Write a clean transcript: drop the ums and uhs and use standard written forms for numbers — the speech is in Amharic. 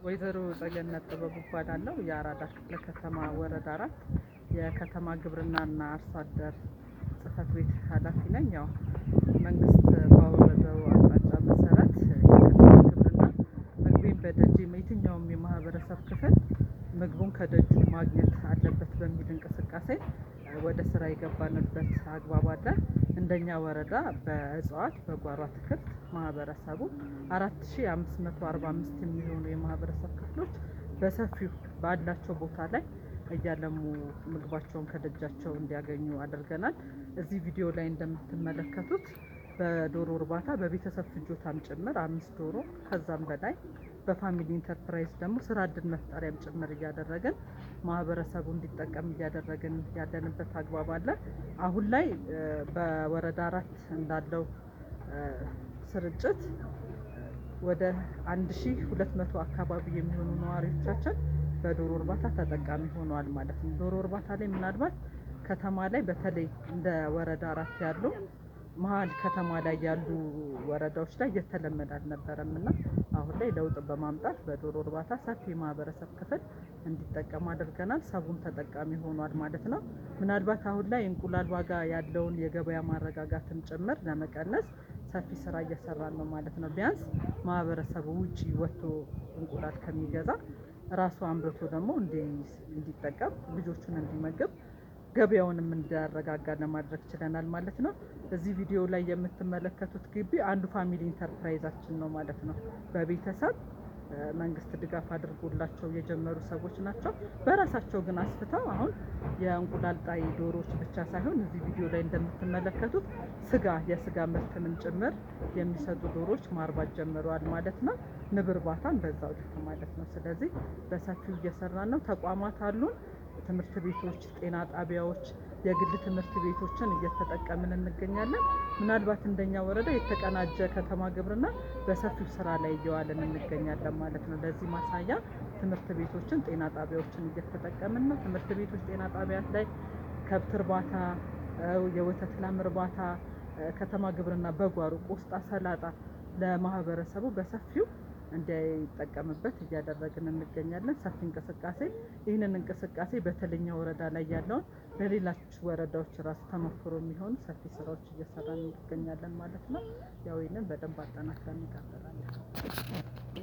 ወይዘሮ ጸገነት ጥበቡ እባላለሁ። የአራዳ ክፍለ ከተማ ወረዳ 4 የከተማ ግብርናና አርሶ አደር ጽሕፈት ቤት ኃላፊ ነኝ። ያው መንግስት ባወረደው አቅጣጫ መሰረት የከተማ ግብርና ምግቤን በደጄ የትኛውም የማህበረሰብ ክፍል ምግቡን ከደጁ ማግኘት አለበት በሚል እንቅስቃሴ ወደ ስራ የገባንበት አግባብ አለ። እንደኛ ወረዳ በእጽዋት በጓሮ አትክልት ማህበረሰቡ 4545 የሚሆኑ የማህበረሰብ ክፍሎች በሰፊው ባላቸው ቦታ ላይ እያለሙ ምግባቸውን ከደጃቸው እንዲያገኙ አድርገናል። እዚህ ቪዲዮ ላይ እንደምትመለከቱት በዶሮ እርባታ በቤተሰብ ፍጆታም ጭምር 5 ዶሮ ከዛም በላይ በፋሚሊ ኢንተርፕራይዝ ደግሞ ስራ እድል መፍጠሪያም ጭምር እያደረግን ማህበረሰቡ እንዲጠቀም እያደረግን ያለንበት አግባብ አለ። አሁን ላይ በወረዳ 4 እንዳለው ስርጭት ወደ 1200 አካባቢ የሚሆኑ ነዋሪዎቻችን በዶሮ እርባታ ተጠቃሚ ሆነዋል ማለት ነው። ዶሮ እርባታ ላይ ምናልባት ከተማ ላይ በተለይ እንደ ወረዳ 4 ያሉ መሀል ከተማ ላይ ያሉ ወረዳዎች ላይ እየተለመደ አልነበረም እና አሁን ላይ ለውጥ በማምጣት በዶሮ እርባታ ሰፊ የማህበረሰብ ክፍል እንዲጠቀም አድርገናል። ሰቡም ተጠቃሚ ሆኗል ማለት ነው። ምናልባት አሁን ላይ እንቁላል ዋጋ ያለውን የገበያ ማረጋጋትም ጭምር ለመቀነስ ሰፊ ስራ እየሰራን ነው ማለት ነው። ቢያንስ ማህበረሰቡ ውጪ ወጥቶ እንቁላል ከሚገዛ ራሱ አምርቶ ደግሞ እንዲጠቀም ልጆቹን እንዲመግብ ገበያውንም እንዲያረጋጋ ለማድረግ ችለናል ማለት ነው። እዚህ ቪዲዮ ላይ የምትመለከቱት ግቢ አንዱ ፋሚሊ ኢንተርፕራይዛችን ነው ማለት ነው። በቤተሰብ መንግስት ድጋፍ አድርጎላቸው የጀመሩ ሰዎች ናቸው። በራሳቸው ግን አስፍተው አሁን የእንቁላል ጣይ ዶሮዎች ብቻ ሳይሆን እዚህ ቪዲዮ ላይ እንደምትመለከቱት የስጋ ምርትንም ጭምር የሚሰጡ ዶሮዎች ማርባት ጀምረዋል ማለት ነው። ንብ እርባታን በዛው ልክ ማለት ነው። ስለዚህ በሰፊው እየሰራን ነው። ተቋማት አሉን። ትምህርት ቤቶች፣ ጤና ጣቢያዎች፣ የግል ትምህርት ቤቶችን እየተጠቀምን እንገኛለን። ምናልባት እንደኛ ወረዳ የተቀናጀ ከተማ ግብርና በሰፊው ስራ ላይ እየዋልን እንገኛለን ማለት ነው። ለዚህ ማሳያ ትምህርት ቤቶችን፣ ጤና ጣቢያዎችን እየተጠቀምን ነው። ትምህርት ቤቶች፣ ጤና ጣቢያት ላይ ከብት እርባታ፣ የወተት ላም እርባታ፣ ከተማ ግብርና በጓሮ ቆስጣ፣ ሰላጣ ለማህበረሰቡ በሰፊው እንዲጠቀምበት እያደረግን እንገኛለን። ሰፊ እንቅስቃሴ ይህንን እንቅስቃሴ በተለኛ ወረዳ ላይ ያለውን ለሌሎች ወረዳዎች ራሱ ተሞክሮ የሚሆኑ ሰፊ ስራዎች እየሰራን እንገኛለን ማለት ነው። ያው ይህንን በደንብ አጠናክረን እንቀጥላለን።